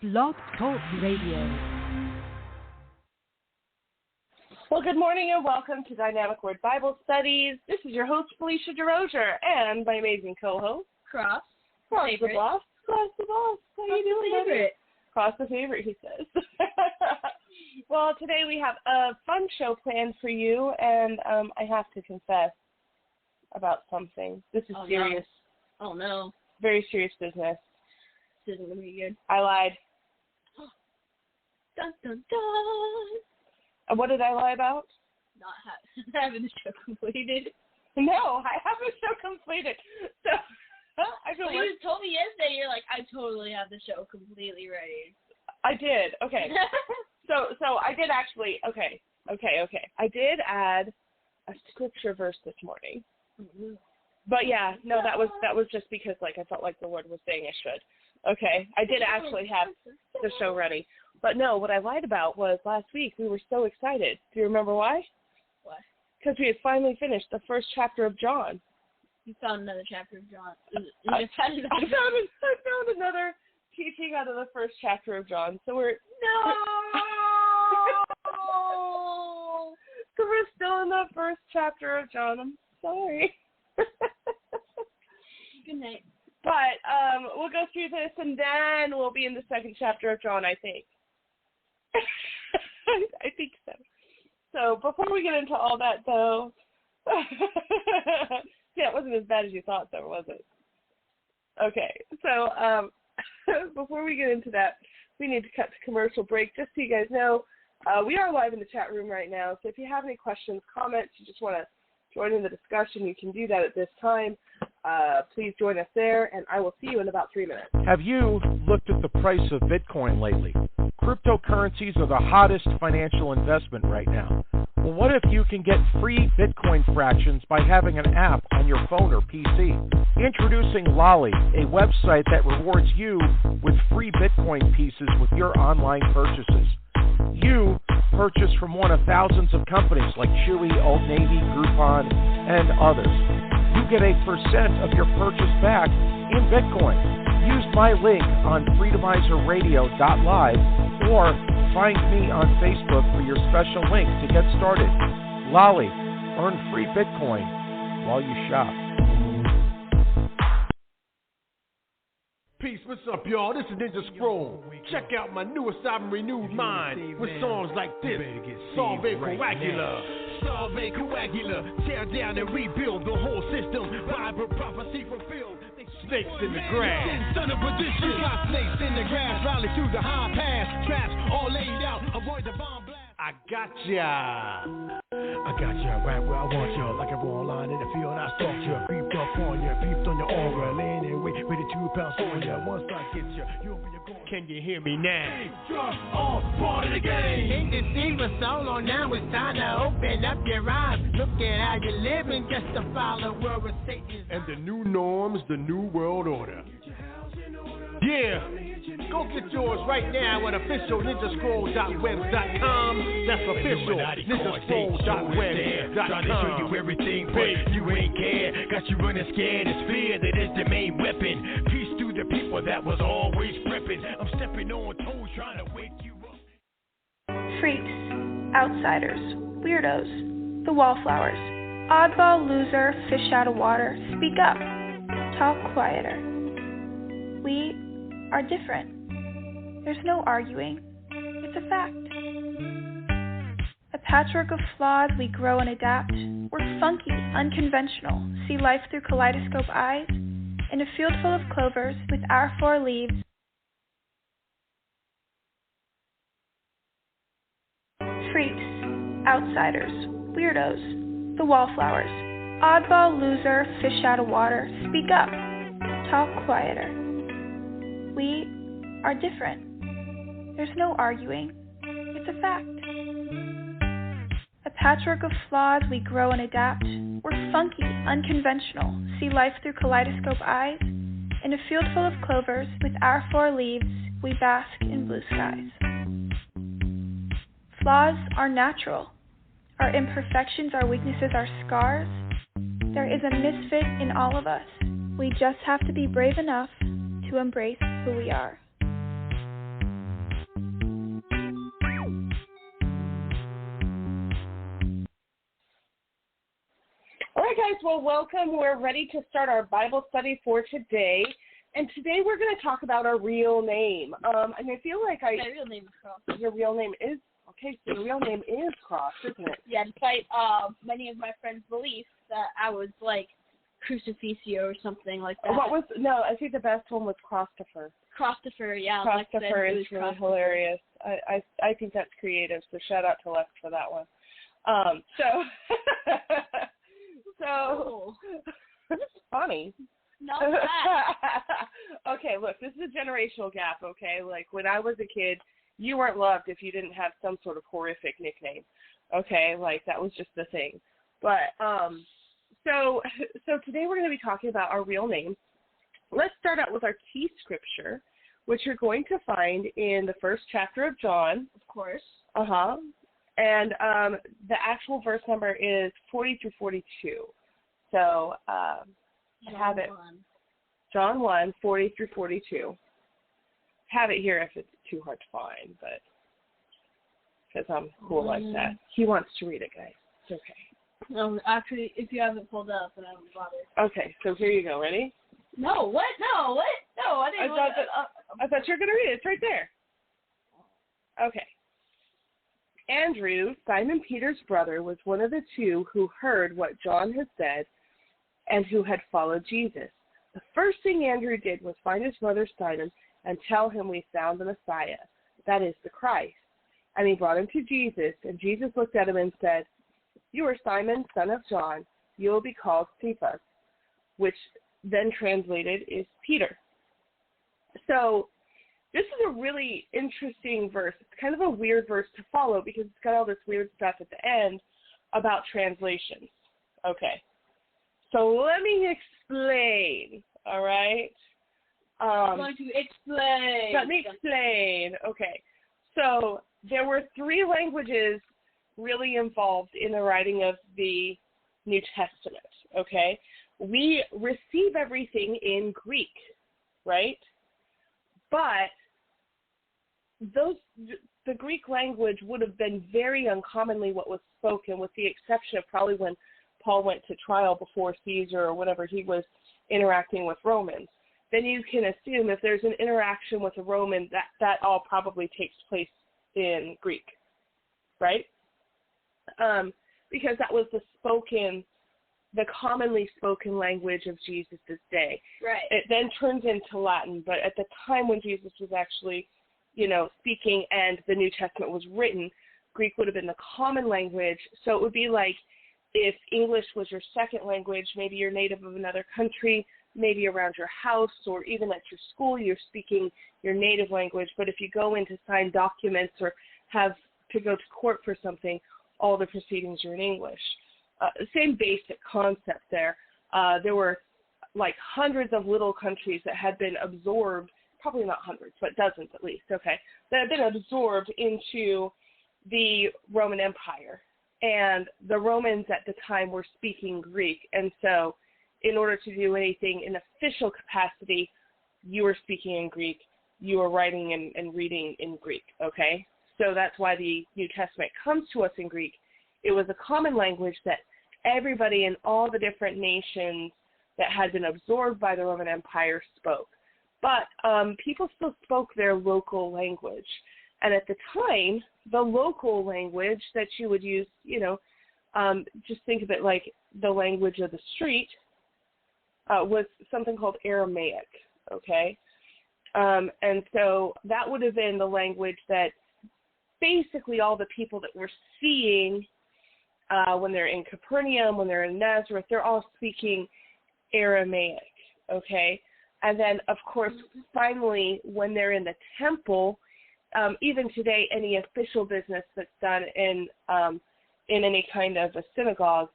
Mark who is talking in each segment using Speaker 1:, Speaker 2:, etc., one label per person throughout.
Speaker 1: Blog Talk Radio.
Speaker 2: Well, good morning and welcome to Dynamic Word Bible Studies. This is your host, Felicia DeRozier, and my amazing co-host,
Speaker 3: Cross
Speaker 2: the boss. Cross the boss. How are you doing,
Speaker 3: favorite?
Speaker 2: Cross the favorite, he says. Well, today we have a fun show planned for you, and I have to confess about something. This is serious.
Speaker 3: No. Oh, no.
Speaker 2: Very serious business.
Speaker 3: This isn't going to be good.
Speaker 2: I lied.
Speaker 3: Dun, dun, dun.
Speaker 2: And what did I lie about?
Speaker 3: Not having the show completed.
Speaker 2: No, I have the show completed. So I feel
Speaker 3: you told me yesterday, you're like, I totally have the show completely ready.
Speaker 2: I did. Okay. So I did actually. Okay. I did add a scripture verse this morning.
Speaker 3: Mm-hmm. But
Speaker 2: yeah, no, that was just because I felt like the Lord was saying I should. Okay, I did actually have the show ready. But no, what I lied about was last week we were so excited. Do you remember why?
Speaker 3: Why?
Speaker 2: Because we had finally finished the first chapter of John.
Speaker 3: You found another chapter of John.
Speaker 2: I found another teaching out of the first chapter of John. So we're So we're still in the first chapter of John. I'm sorry.
Speaker 3: Good night.
Speaker 2: But we'll go through this, and then we'll be in the second chapter of John, I think. I think so. So before we get into all that, though, yeah, it wasn't as bad as you thought, though, was it? Okay, so before we get into that, we need to cut to commercial break. Just so you guys know, we are live in the chat room right now, so if you have any questions, comments, you just want to join in the discussion, you can do that at this time. Please join us there, and I will see you in about 3 minutes.
Speaker 4: Have you looked at the price of Bitcoin lately? Cryptocurrencies are the hottest financial investment right now. Well, what if you can get free Bitcoin fractions by having an app on your phone or PC? Introducing Lolly, a website that rewards you with free Bitcoin pieces with your online purchases. You purchase from one of thousands of companies like Chewy, Old Navy, Groupon, and others. You get a % of your purchase back in Bitcoin. Use my link on freedomizerradio.live or find me on Facebook for your special link to get started. Lolly, earn free Bitcoin while you shop.
Speaker 5: Peace, what's up, y'all? This is Ninja Scroll. Check out my newest album, Renewed Mind, with songs like this, Solve Coagula. Solve Coagula, tear down and rebuild the whole system. Bible prophecy fulfilled. Snakes in the grass. Son of perdition. Got snakes in the grass, rally through the high pass. Traps all laid out, avoid the bomb blast. I got ya right where I want you. Like a raw line in the field, I stalked you. Creeped up on you, peeped on your aura. Laying in wait, ready to pounce on you. Once I get you, you'll be a goal. Can you hear me now? Just all part of the game. Ain't deceived for so long now, it's time to open up your eyes. Look at how you're living, just a follower of Satan. And the new norms, the new world order. Yeah, go get yours right now at officialninjascroll.webs.com. That's official ninjascroll.webs.com. Trying to show you everything, but you ain't care. Got you running scared, it's fear that is the main weapon. Peace to the people that was always prepping. I'm stepping on toes trying to wake you up.
Speaker 6: Freaks, outsiders, weirdos, the wallflowers, oddball loser, fish out of water, speak up, talk quieter. We are different. There's no arguing. It's a fact. A patchwork of flaws, we grow and adapt. We're funky, unconventional, see life through kaleidoscope eyes. In a field full of clovers, with our 4 leaves. Freaks, outsiders, weirdos, the wallflowers, oddball loser, fish out of water, speak up, talk quieter. We are different. There's no arguing. It's a fact. A patchwork of flaws, we grow and adapt. We're funky, unconventional, see life through kaleidoscope eyes. In a field full of clovers, with our 4 leaves, we bask in blue skies. Flaws are natural. Our imperfections, our weaknesses, our scars. There is a misfit in all of us. We just have to be brave enough to embrace who we are.
Speaker 2: guys. Well, welcome. We're ready to start our Bible study for today. And today we're going to talk about our real name. And I feel like
Speaker 3: My real name is Cross.
Speaker 2: Your real name is? Okay, so your real name is Cross, isn't it?
Speaker 3: Yeah, despite many of my friends' beliefs that I was like Crucificio or something like that.
Speaker 2: I think the best one was Christopher.
Speaker 3: Christopher, yeah.
Speaker 2: Christopher is really hilarious. I think that's creative, so shout out to Lex for that one. So it's funny.
Speaker 3: Not bad.
Speaker 2: Okay, look, this is a generational gap, okay? Like, when I was a kid, you weren't loved if you didn't have some sort of horrific nickname, okay? Like, that was just the thing. But, so today we're going to be talking about our real name. Let's start out with our key scripture, which you're going to find in the first chapter of John.
Speaker 3: Of course.
Speaker 2: Uh-huh. And the actual verse number is 40 through 42. So, have it. John 1, 40 through 42. Have it here if it's too hard to find, but because I'm cool like that. He wants to read it, guys. It's okay.
Speaker 3: No, actually, if you haven't pulled up, then I won't bother.
Speaker 2: Okay, so here you go. Ready?
Speaker 3: No, what? No, what? No, I didn't.
Speaker 2: I thought you were going to read it. It's right there. Okay. Andrew, Simon Peter's brother, was one of the two who heard what John had said and who had followed Jesus. The first thing Andrew did was find his brother Simon and tell him we found the Messiah, that is, the Christ. And he brought him to Jesus, and Jesus looked at him and said, "You are Simon, son of John. You will be called Cephas," which then translated is Peter. So this is a really interesting verse. It's kind of a weird verse to follow because it's got all this weird stuff at the end about translations. Okay. So let me explain, all right?
Speaker 3: I'm going to explain.
Speaker 2: Let me explain. Okay. So there were 3 languages really involved in the writing of the New Testament, okay? We receive everything in Greek, right? But the Greek language would have been very uncommonly what was spoken, with the exception of probably when Paul went to trial before Caesar or whenever he was interacting with Romans. Then you can assume if there's an interaction with a Roman, that all probably takes place in Greek, right? Because that was the commonly spoken language of Jesus' day.
Speaker 3: Right.
Speaker 2: It then turns into Latin, but at the time when Jesus was actually, speaking and the New Testament was written, Greek would have been the common language. So it would be like if English was your second language, maybe you're native of another country, maybe around your house or even at your school, you're speaking your native language. But if you go in to sign documents or have to go to court for something, all the proceedings are in English. Same basic concept there. There were like hundreds of little countries that had been absorbed, probably not hundreds, but dozens at least, okay, that had been absorbed into the Roman Empire. And the Romans at the time were speaking Greek. And so in order to do anything in official capacity, you were speaking in Greek, you were writing and reading in Greek, okay? So that's why the New Testament comes to us in Greek. It was a common language that everybody in all the different nations that had been absorbed by the Roman Empire spoke. But people still spoke their local language. And at the time, the local language that you would use, just think of it like the language of the street, was something called Aramaic, okay? And so that would have been the language that basically all the people that we're seeing when they're in Capernaum, when they're in Nazareth, they're all speaking Aramaic, okay? And then, of course, finally, when they're in the temple, even today, any official business that's done in any kind of a synagogue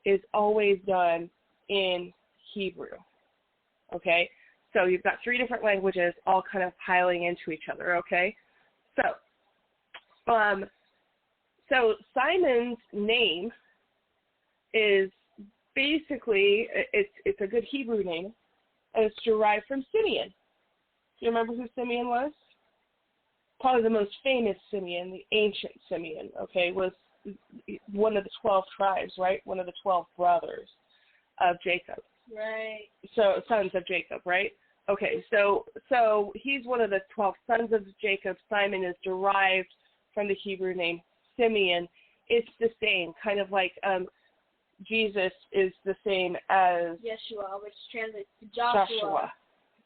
Speaker 2: is always done in Hebrew, okay? So you've got 3 different languages all kind of piling into each other, okay? So Simon's name is basically, it's a good Hebrew name, and it's derived from Simeon. Do you remember who Simeon was? Probably the most famous Simeon, the ancient Simeon, okay, was one of the 12 tribes, right? One of the 12 brothers. of Jacob.
Speaker 3: Right.
Speaker 2: So sons of Jacob, right? Okay, so he's one of the 12 sons of Jacob. Simon is derived from the Hebrew name Simeon. It's the same, kind of like Jesus is the same as
Speaker 3: Yeshua, which translates to Joshua.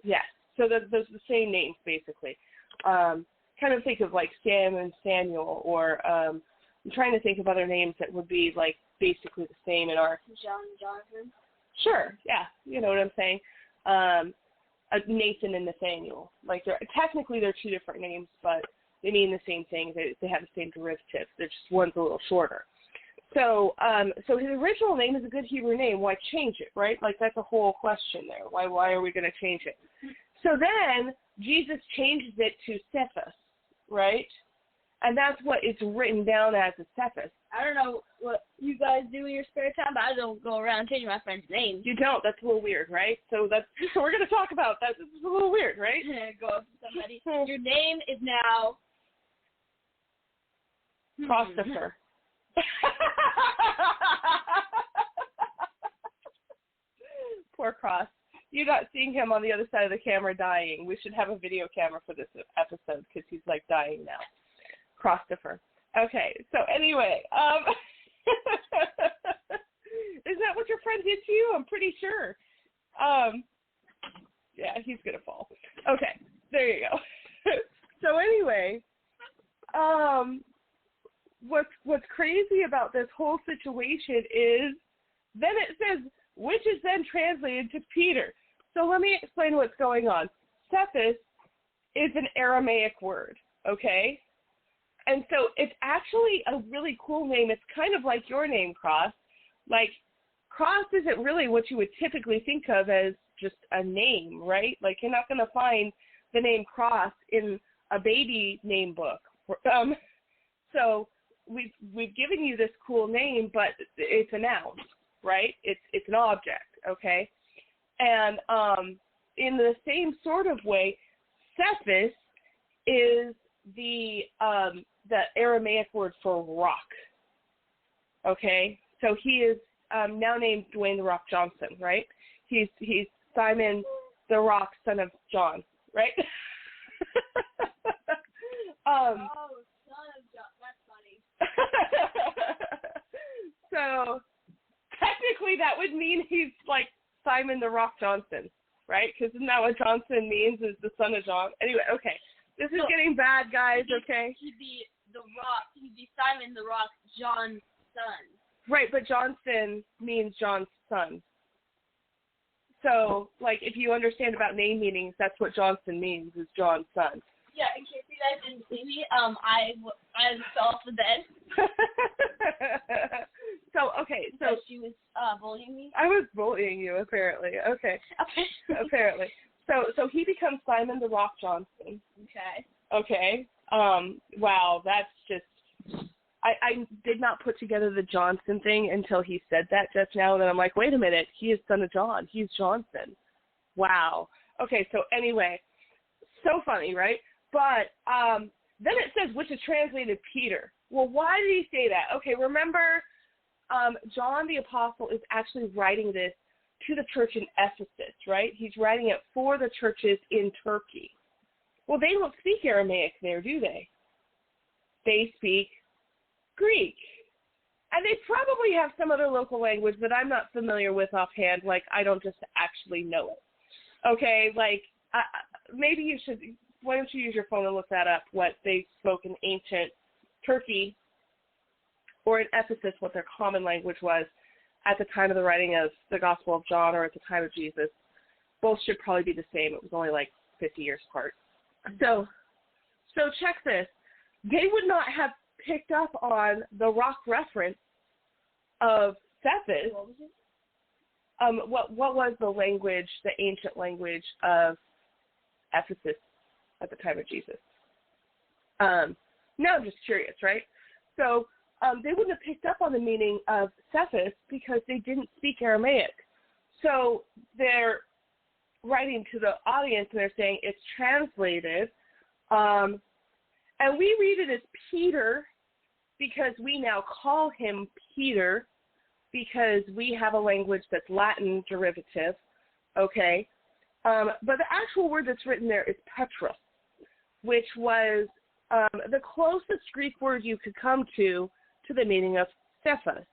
Speaker 2: Yes, so those are the same names, basically. Kind of think of like Sam and Samuel, or I'm trying to think of other names that would be like basically the same in our...
Speaker 3: Jonathan?
Speaker 2: Sure, yeah, you know what I'm saying. Nathan and Nathaniel. Like, technically they're two different names, but they mean the same thing. They have the same derivative. They're just one's a little shorter. So his original name is a good Hebrew name. Why change it, right? Like, that's a whole question there. Why are we going to change it? So then Jesus changes it to Cephas, right? And that's what it's written down as, a Cephas.
Speaker 3: I don't know what you guys do in your spare time, but I don't go around changing my friends' names.
Speaker 2: You don't. That's a little weird, right? So we're going to talk about that. This is a little weird, right?
Speaker 3: Go up to somebody. Your name is now...
Speaker 2: Christopher. Poor Cross. You're not seeing him on the other side of the camera dying. We should have a video camera for this episode because he's like dying now. Christopher. Okay, so anyway, is that what your friend did to you? I'm pretty sure. Yeah, he's gonna fall. Okay, there you go. So anyway, what's crazy about this whole situation is then it says, which is then translated to Peter. So let me explain what's going on. Cephas is an Aramaic word, okay? And so it's actually a really cool name. It's kind of like your name, Cross. Like, Cross isn't really what you would typically think of as just a name, right? Like, you're not going to find the name Cross in a baby name book. So we've given you this cool name, but it's a noun, right? It's an object, okay? And in the same sort of way, Cephas is the Aramaic word for rock. Okay, so he is now named Dwayne the Rock Johnson, right? He's Simon the Rock, son of John, right?
Speaker 3: son of John. That's funny.
Speaker 2: So technically, that would mean he's like Simon the Rock Johnson, right? Because isn't that what Johnson means? Is the son of John? Anyway, okay. This is getting bad, guys, okay?
Speaker 3: He'd be the Rock. He'd be Simon the Rock, John's son.
Speaker 2: Right, but Johnson means John's son. So, like, if you understand about name meanings, that's what Johnson means, is John's son.
Speaker 3: Yeah, in case you guys didn't see me, I fell off the bed.
Speaker 2: So, okay, so...
Speaker 3: she was bullying me?
Speaker 2: I was bullying you, apparently. Okay. Apparently. So he becomes Simon the Rock Johnson.
Speaker 3: Okay.
Speaker 2: Okay. Wow, that's just... I did not put together the Johnson thing until he said that just now, and then I'm like, wait a minute, he is son of John. He's Johnson. Wow. Okay, so anyway, so funny, right? But then it says, which is translated Peter. Well, why did he say that? Okay, remember, John the Apostle is actually writing this to the church in Ephesus, right? He's writing it for the churches in Turkey. Well, they don't speak Aramaic there, do they? They speak Greek. And they probably have some other local language that I'm not familiar with offhand, like I don't just actually know it. Okay, like maybe you should, why don't you use your phone and look that up, what they spoke in ancient Turkey or in Ephesus, what their common language was at the time of the writing of the Gospel of John or at the time of Jesus. Both should probably be the same. It was only like 50 years apart. So check this. They would not have picked up on the rock reference of Cephas. What was the language, the ancient language of Ephesus at the time of Jesus? Now I'm just curious, right? So they wouldn't have picked up on the meaning of Cephas because they didn't speak Aramaic. So they're writing to the audience and they're saying it's translated. And we read it as Peter because we now call him Peter because we have a language that's Latin derivative, okay? But the actual word that's written there is Petrus, which was the closest Greek word you could come to the meaning of Cephas.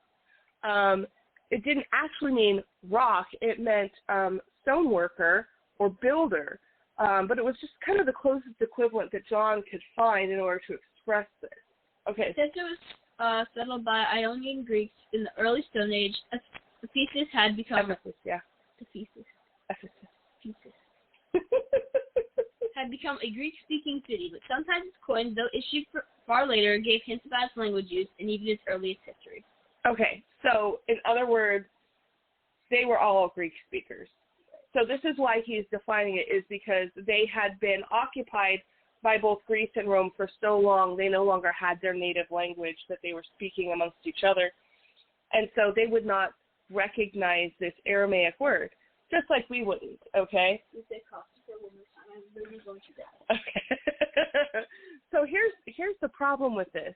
Speaker 2: It didn't actually mean rock. It meant stoneworker or builder. But it was just kind of the closest equivalent that John could find in order to express this. Okay.
Speaker 3: Since it was settled by Ionian Greeks in the early Stone Age, Ephesus had become...
Speaker 2: Ephesus, yeah.
Speaker 3: Ephesus.
Speaker 2: Ephesus.
Speaker 3: Had become a Greek-speaking city, but sometimes its coins, though issued far later, gave hints about its language use and even its earliest history.
Speaker 2: Okay, so in other words, they were all Greek speakers. So this is why he's defining it, is because they had been occupied by both Greece and Rome for so long, they no longer had their native language that they were speaking amongst each other. And so they would not recognize this Aramaic word, just like we wouldn't, okay?
Speaker 3: You say Costa one more time. I'm really going to die.
Speaker 2: Okay. So here's the problem with this,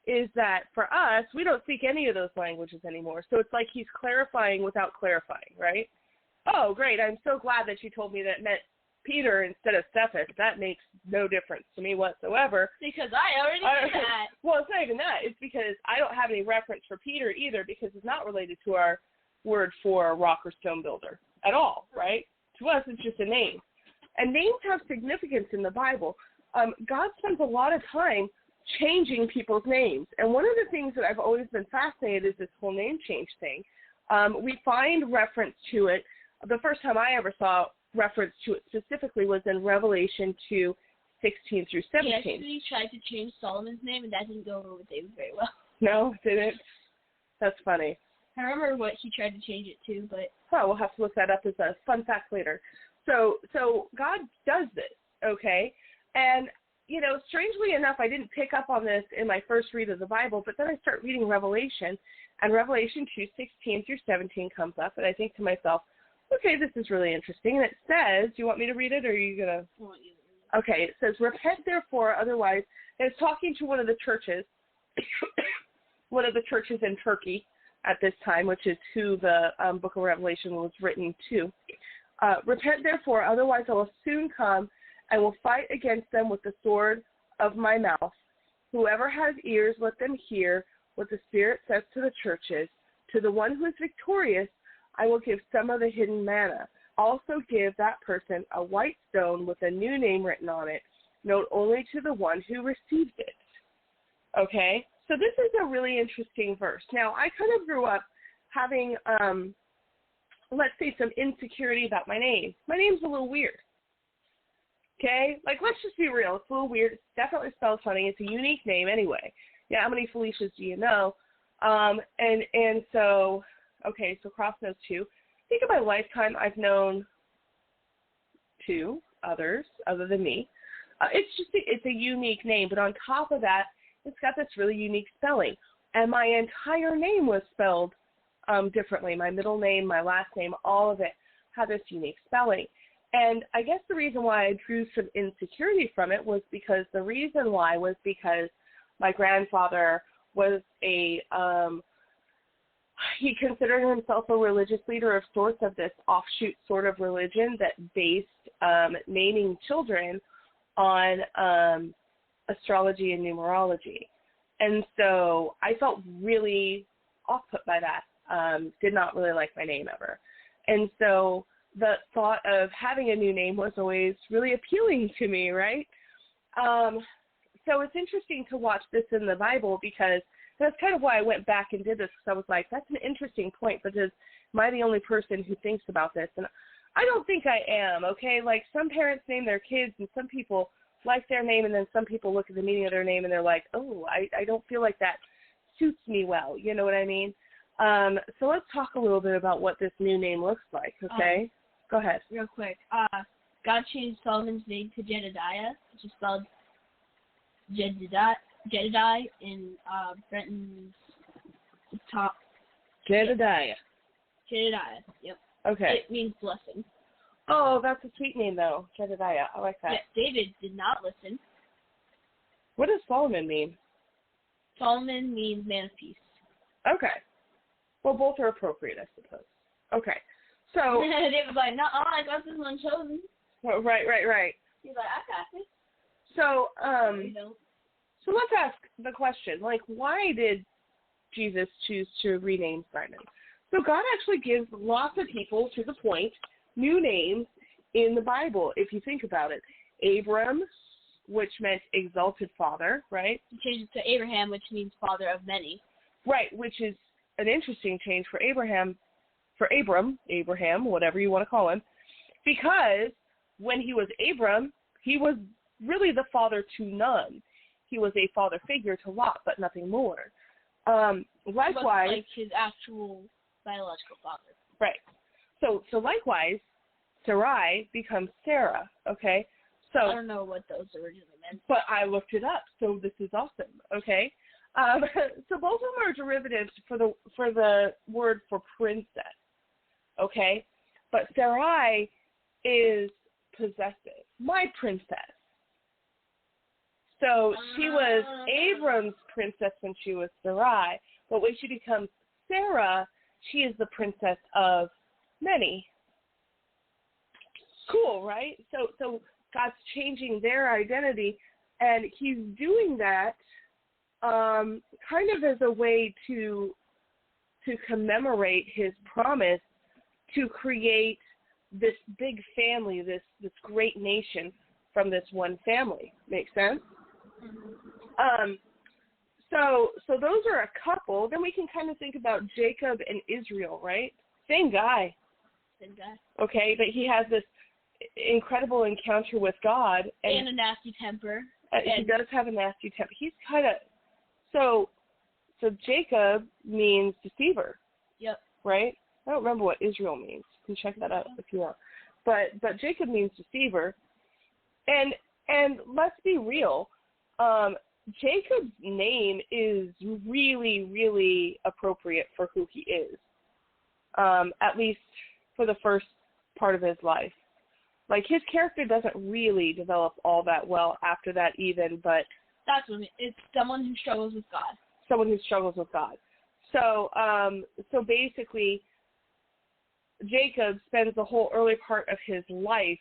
Speaker 2: is that for us, we don't speak any of those languages anymore. So it's like he's clarifying without clarifying, right? Oh, great. I'm so glad that you told me that it meant Peter instead of Cephas. That makes no difference to me whatsoever.
Speaker 3: Because I already knew that.
Speaker 2: Well, it's not even that. It's because I don't have any reference for Peter either, because it's not related to our word for rock or stone builder at all, right? To us, it's just a name. And names have significance in the Bible. God spends a lot of time changing people's names. And one of the things that I've always been fascinated is this whole name change thing. We find reference to it. The first time I ever saw reference to it specifically was in Revelation 2, 16 through 17.
Speaker 3: He actually tried to change Solomon's name, and that didn't go over with David very well.
Speaker 2: No, it didn't? That's funny.
Speaker 3: I remember what he tried to change it to, but...
Speaker 2: Oh, we'll have to look that up as a fun fact later. So God does this, okay? And, you know, strangely enough, I didn't pick up on this in my first read of the Bible, but then I start reading Revelation, and Revelation 2, 16 through 17 comes up, and I think to myself, okay, this is really interesting. And it says, do you want me to read it, or are you going to?
Speaker 3: I want you to read it.
Speaker 2: Okay, it says, repent therefore, otherwise, and it's talking to one of the churches, one of the churches in Turkey at this time, which is who the book of Revelation was written to. Repent therefore, otherwise I will soon come and will fight against them with the sword of my mouth. Whoever has ears, let them hear what the Spirit says to the churches. To the one who is victorious, I will give some of the hidden manna. Also give that person a white stone with a new name written on it, known only to the one who received it. Okay? So this is a really interesting verse. Now, I kind of grew up having, let's say, some insecurity about my name. My name's a little weird. Okay? Like, let's just be real. It's a little weird. It's definitely spelled funny. It's a unique name anyway. Yeah, how many Felicias do you know? And so... Okay, so Cross knows two. I think in my lifetime I've known two others other than me. It's a unique name, but on top of that, it's got this really unique spelling. And my entire name was spelled differently. My middle name, my last name, all of it had this unique spelling. And I guess the reason why I drew some insecurity from it was because my grandfather was he considered himself a religious leader of sorts of this offshoot sort of religion that based naming children on astrology and numerology. And so I felt really off-put by that, did not really like my name ever. And so the thought of having a new name was always really appealing to me, right? So it's interesting to watch this in the Bible because that's kind of why I went back and did this, because I was like, that's an interesting point, because am I the only person who thinks about this? And I don't think I am, okay? Like, some parents name their kids, and some people like their name, and then some people look at the meaning of their name, and they're like, oh, I don't feel like that suits me well, you know what I mean? So let's talk a little bit about what this new name looks like, okay? Go ahead.
Speaker 3: Real quick. God changed Solomon's name to Jedediah, which is spelled Jedediah in Brenton's top.
Speaker 2: Jedediah.
Speaker 3: Jedediah, yep.
Speaker 2: Okay.
Speaker 3: It means blessing.
Speaker 2: Oh, that's a sweet name, though. Jedediah. I like that.
Speaker 3: Yeah, David did not listen.
Speaker 2: What does Solomon mean?
Speaker 3: Solomon means man of peace.
Speaker 2: Okay. Well, both are appropriate, I suppose. Okay. So.
Speaker 3: They was like, no, I got this one chosen.
Speaker 2: Right.
Speaker 3: He's like, I got this.
Speaker 2: So, so let's ask the question, like, why did Jesus choose to rename Simon? So God actually gives lots of people, to the point, new names in the Bible, if you think about it. Abram, which meant exalted father, right?
Speaker 3: He changed it to Abraham, which means father of many.
Speaker 2: Right, which is an interesting change for Abraham, whatever you want to call him, because when he was Abram, he was really the father to none. He was a father figure to Lot, but nothing more. Likewise,
Speaker 3: like his actual biological father.
Speaker 2: Right. So likewise, Sarai becomes Sarah. Okay. So
Speaker 3: I don't know what those originally meant.
Speaker 2: But I looked it up, so this is awesome. Okay. So both of them are derivatives for the word for princess. Okay. But Sarai is possessive. My princess. So she was Abram's princess when she was Sarai, but when she becomes Sarah, she is the princess of many. Cool, right? So God's changing their identity, and he's doing that kind of as a way to commemorate his promise to create this big family, this great nation from this one family. Make sense? So those are a couple. Then we can kind of think about Jacob and Israel, right? Same guy. Okay, but he has this incredible encounter with God.
Speaker 3: And a nasty temper.
Speaker 2: He does have a nasty temper. He's kind of, so Jacob means deceiver.
Speaker 3: Yep.
Speaker 2: Right? I don't remember what Israel means. You can check that out if you want. But Jacob means deceiver. And let's be real. Jacob's name is really, really appropriate for who he is, at least for the first part of his life. Like, his character doesn't really develop all that well after that even, but...
Speaker 3: That's what it's someone who struggles with God.
Speaker 2: Someone who struggles with God. So basically, Jacob spends the whole early part of his life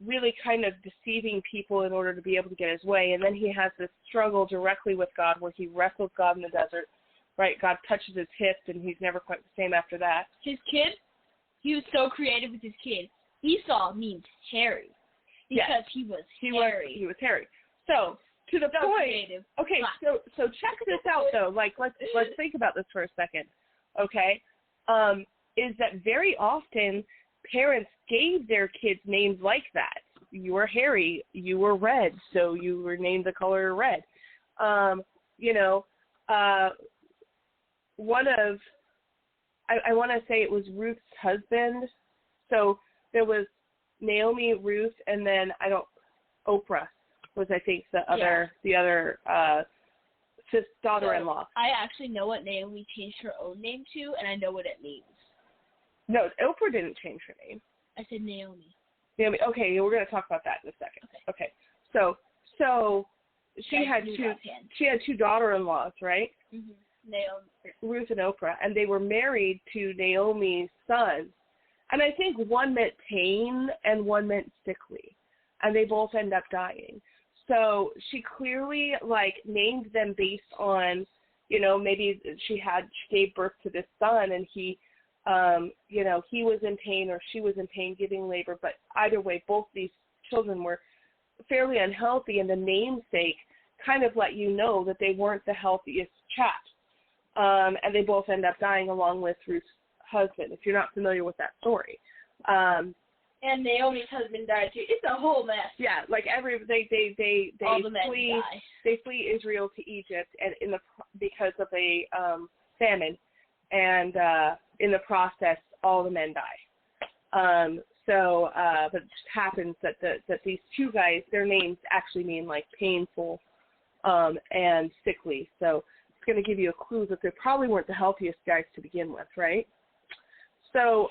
Speaker 2: really kind of deceiving people in order to be able to get his way. And then he has this struggle directly with God where he wrestles God in the desert, right? God touches his hip, and he's never quite the same after that.
Speaker 3: His kid, he was so creative with his kid. Esau means hairy because he was hairy.
Speaker 2: He was hairy. So, to the point.
Speaker 3: Creative.
Speaker 2: Okay, so check this out, though. Like, let's think about this for a second, okay? Is that very often parents gave their kids names like that. You were hairy, you were red, so you were named the color red. One of, I want to say it was Ruth's husband. So there was Naomi, Ruth, and then Oprah was, I think, the other daughter-in-law.
Speaker 3: So I actually know what Naomi changed her own name to, and I know what it means.
Speaker 2: No, Oprah didn't change her name.
Speaker 3: I said Naomi.
Speaker 2: Naomi. Okay, we're going to talk about that in a second. Okay. So she had two daughter-in-laws, right?
Speaker 3: Mm-hmm. Naomi.
Speaker 2: Ruth and Oprah, and they were married to Naomi's sons. And I think one meant pain and one meant sickly, and they both end up dying. So she clearly named them based on, maybe she gave birth to this son, and he was in pain or she was in pain giving labor. But either way, both these children were fairly unhealthy, and the namesake kind of let you know that they weren't the healthiest chaps. And they both end up dying along with Ruth's husband, if you're not familiar with that story.
Speaker 3: And Naomi's husband died too. It's a whole mess.
Speaker 2: Yeah, they flee Israel to Egypt, and because of a famine, and in the process, all the men die. But it just happens that these two guys, their names actually mean painful and sickly. So it's going to give you a clue that they probably weren't the healthiest guys to begin with, right? So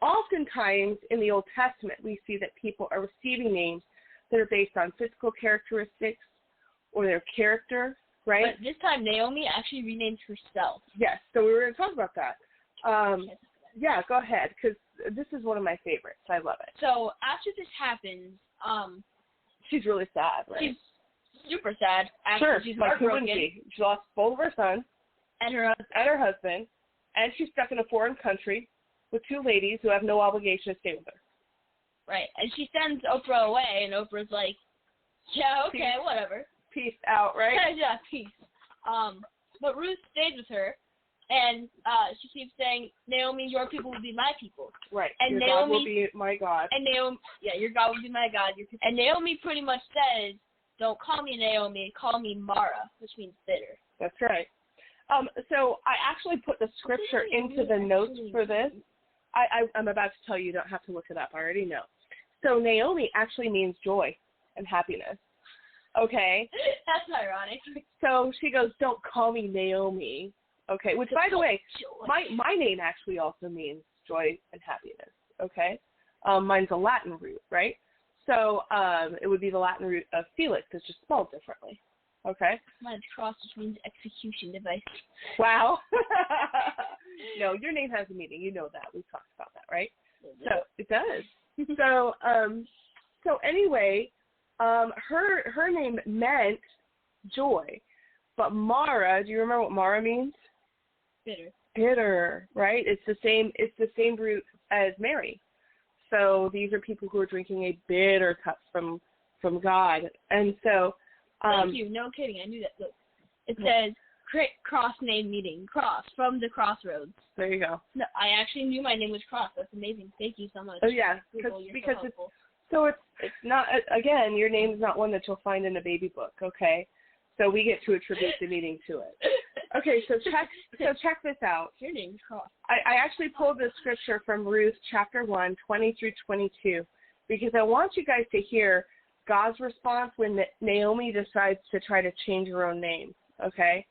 Speaker 2: oftentimes in the Old Testament, we see that people are receiving names that are based on physical characteristics or their character, right?
Speaker 3: But this time Naomi actually renamed herself.
Speaker 2: Yes, so we were going to talk about that. Yeah, go ahead, because this is one of my favorites. I love it.
Speaker 3: So after this happens,
Speaker 2: she's really sad, right?
Speaker 3: She's super sad. Actually,
Speaker 2: sure,
Speaker 3: she's
Speaker 2: like who
Speaker 3: heartbroken.
Speaker 2: wouldn't be? She lost both of her sons
Speaker 3: And her
Speaker 2: husband, and she's stuck in a foreign country with two ladies who have no obligation to stay with her.
Speaker 3: Right, and she sends Oprah away, and Oprah's like, yeah, okay,
Speaker 2: Peace.
Speaker 3: whatever.
Speaker 2: Peace out, right?
Speaker 3: Yeah, peace. But Ruth stayed with her, and she keeps saying, Naomi, your people will be my people.
Speaker 2: Right.
Speaker 3: And
Speaker 2: your
Speaker 3: Naomi,
Speaker 2: God will be my God.
Speaker 3: And Naomi, yeah, your God will be my God. And Naomi pretty much says, don't call me Naomi, call me Mara, which means bitter.
Speaker 2: That's right. So I actually put the scripture into the notes for this. I'm about to tell you, you don't have to look it up. I already know. So Naomi actually means joy and happiness. Okay?
Speaker 3: That's ironic.
Speaker 2: So she goes, don't call me Naomi. Okay, which, by the way, my name actually also means joy and happiness. Okay? Mine's a Latin root, right? So it would be the Latin root of Felix. It's just spelled differently. Okay?
Speaker 3: Mine's cross, which means execution device.
Speaker 2: Wow. No, your name has a meaning. You know that. We've talked about that, right? So it does. So anyway, her name meant joy, but Mara. Do you remember what Mara means?
Speaker 3: Bitter.
Speaker 2: Bitter, right? It's the same root as Mary. So these are people who are drinking a bitter cup from God, and so.
Speaker 3: Thank you. No kidding. I knew that. Look, it says cross name meeting. Cross from the crossroads.
Speaker 2: There you go.
Speaker 3: No, I actually knew my name was Cross. That's amazing. Thank you so much.
Speaker 2: Oh yeah,
Speaker 3: Google,
Speaker 2: because
Speaker 3: so
Speaker 2: it's not, again, your name's not one that you'll find in a baby book. Okay, so we get to attribute the meaning to it. Okay, so check this out.
Speaker 3: Your name's Cross.
Speaker 2: I actually pulled this scripture from Ruth chapter 1, 20 through 22, because I want you guys to hear God's response when Naomi decides to try to change her own name, okay?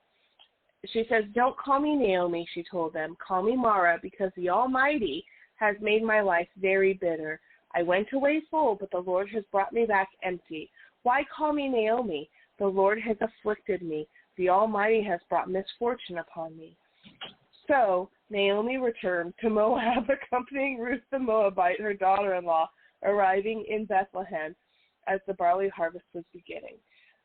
Speaker 2: She says, don't call me Naomi, she told them. Call me Mara, because the Almighty has made my life very bitter. I went away full, but the Lord has brought me back empty. Why call me Naomi? The Lord has afflicted me. The Almighty has brought misfortune upon me. So Naomi returned to Moab, accompanying Ruth the Moabite, her daughter-in-law, arriving in Bethlehem as the barley harvest was beginning.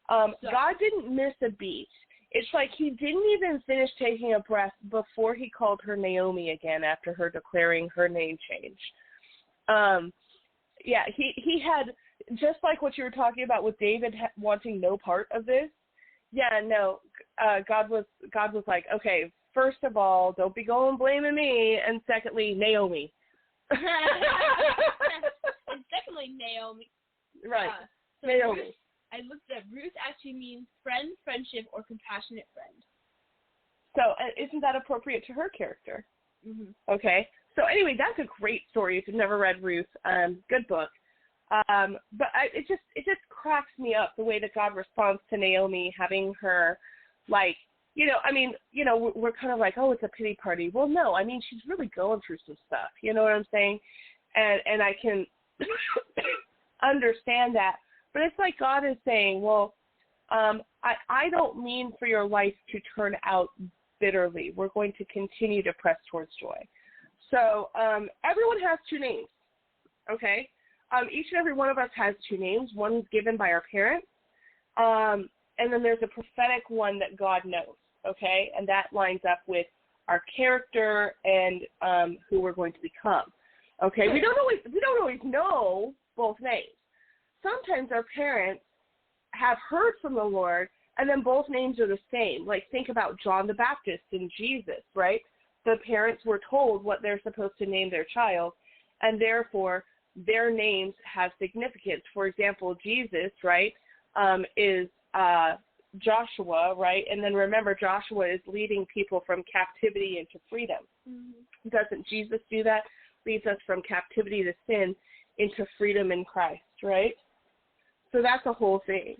Speaker 2: God didn't miss a beat. It's like he didn't even finish taking a breath before he called her Naomi again after her declaring her name change. Yeah, he had, just like what you were talking about with David wanting no part of this. Yeah, no, God was like, okay, first of all, don't be going blaming me, and secondly, Naomi.
Speaker 3: And secondly, Naomi.
Speaker 2: Right.
Speaker 3: So
Speaker 2: Naomi.
Speaker 3: I looked at Ruth actually means friend, friendship, or compassionate friend.
Speaker 2: So isn't that appropriate to her character?
Speaker 3: Mm-hmm.
Speaker 2: Okay. So anyway, that's a great story. If you've never read Ruth, good book. But it just cracks me up the way that God responds to Naomi, having her, like, we're kind of like, oh, it's a pity party. Well, no, I mean, she's really going through some stuff. You know what I'm saying? And I can understand that. But it's like God is saying, well, I don't mean for your life to turn out bitterly. We're going to continue to press towards joy. So everyone has two names, okay? Each and every one of us has two names. One's given by our parents, and then there's a prophetic one that God knows, okay? And that lines up with our character and who we're going to become, okay? We don't always know both names. Sometimes our parents have heard from the Lord, and then both names are the same. Like, think about John the Baptist and Jesus, right? The parents were told what they're supposed to name their child, and therefore their names have significance. For example, Jesus, right, is Joshua, right? And then remember, Joshua is leading people from captivity into freedom. Mm-hmm. Doesn't Jesus do that? Leads us from captivity to sin into freedom in Christ, right? So that's the whole thing.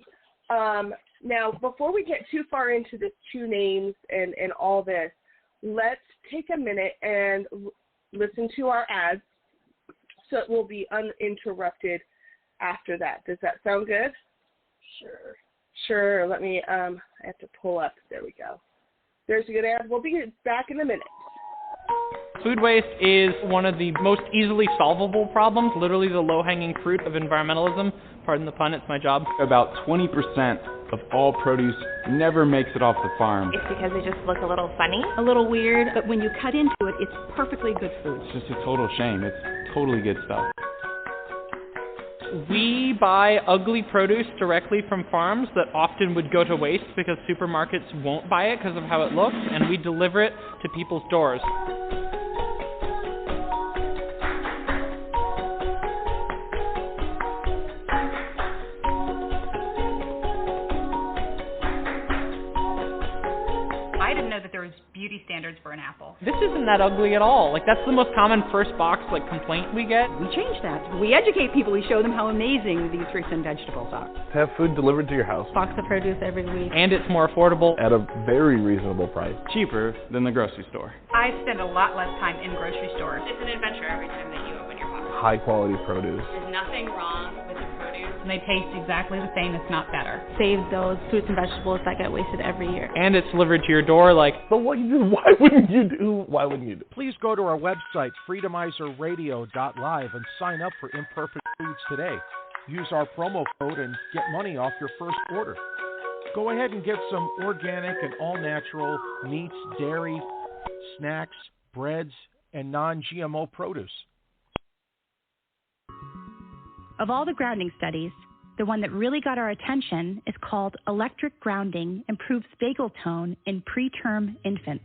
Speaker 2: Now, before we get too far into the two names and all this, let's take a minute and listen to our ads so it will be uninterrupted after that. Does that sound good? Sure. Let me, I have to pull up. There we go. There's a good ad. We'll be back in a minute.
Speaker 7: Food waste is one of the most easily solvable problems, literally the low-hanging fruit of environmentalism. Pardon the pun, it's my job.
Speaker 8: About 20% of all produce never makes it off the farm.
Speaker 9: It's because they just look a little funny, a little weird, but when you cut into it, it's perfectly good food.
Speaker 8: It's just a total shame. It's totally good stuff.
Speaker 7: We buy ugly produce directly from farms that often would go to waste because supermarkets won't buy it because of how it looks, and we deliver it to people's doors.
Speaker 10: I didn't know that there was beauty standards for an apple.
Speaker 7: This isn't that ugly at all. Like, that's the most common first box, complaint we get.
Speaker 10: We changed that. We educate people. We show them how amazing these fruits and vegetables are.
Speaker 11: To have food delivered to your house.
Speaker 10: Box of produce every week.
Speaker 7: And it's more affordable.
Speaker 11: At a very reasonable price.
Speaker 8: Cheaper than the grocery store.
Speaker 10: I spend a lot less time in grocery stores. It's an adventure every time that you open your box.
Speaker 11: High quality produce.
Speaker 10: There's nothing wrong with the produce. And they taste exactly the same, if not better.
Speaker 6: Save those fruits and vegetables that get wasted every year.
Speaker 7: And it's delivered to your door
Speaker 11: But why wouldn't you do?
Speaker 4: Please go to our website, freedomizerradio.live, and sign up for Imperfect Foods today. Use our promo code and get money off your first order. Go ahead and get some organic and all-natural meats, dairy, snacks, breads, and non-GMO produce.
Speaker 12: Of all the grounding studies, the one that really got our attention is called Electric Grounding Improves Vagal Tone in Preterm Infants.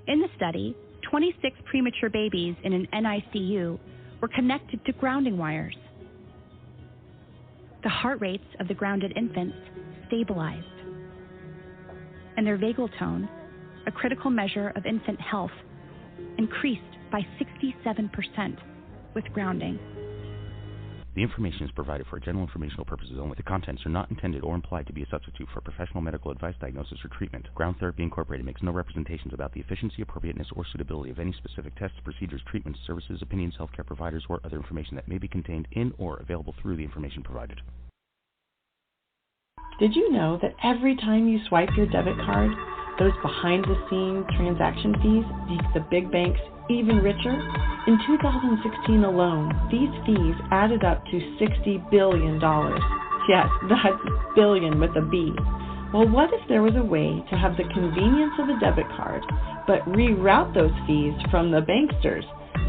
Speaker 12: In the study, 26 premature babies in an NICU were connected to grounding wires. The heart rates of the grounded infants stabilized, and their vagal tone, a critical measure of infant health, increased by 67% with grounding.
Speaker 13: The information is provided for general informational purposes only. The contents are not intended or implied to be a substitute for professional medical advice, diagnosis, or treatment. Ground Therapy Incorporated makes no representations about the efficiency, appropriateness, or suitability of any specific tests, procedures, treatments, services, opinions, healthcare providers, or other information that may be contained in or available through the information provided.
Speaker 14: Did you know that every time you swipe your debit card, those behind-the-scenes transaction fees make the big banks even richer? In 2016 alone, these fees added up to $60 billion. Yes, that's billion with a B. Well, what if there was a way to have the convenience of a debit card, but reroute those fees from the banksters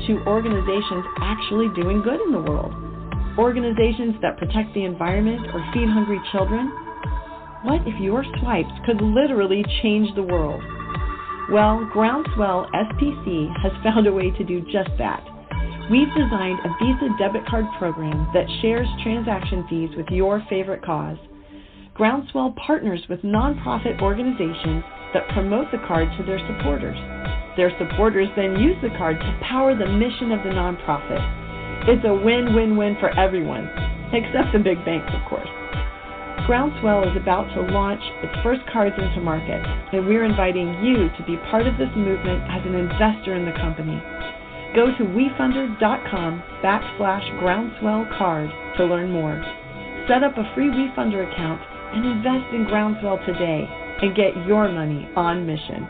Speaker 14: to organizations actually doing good in the world? Organizations that protect the environment or feed hungry children? What if your swipes could literally change the world? Well, Groundswell SPC has found a way to do just that. We've designed a Visa debit card program that shares transaction fees with your favorite cause. Groundswell partners with nonprofit organizations that promote the card to their supporters. Their supporters then use the card to power the mission of the nonprofit. It's a win-win-win for everyone, except the big banks, of course. Groundswell is about to launch its first cards into market, and we're inviting you to be part of this movement as an investor in the company. Go to WeFunder.com/GroundswellCard to learn more. Set up a free WeFunder account and invest in Groundswell today and get your money on mission.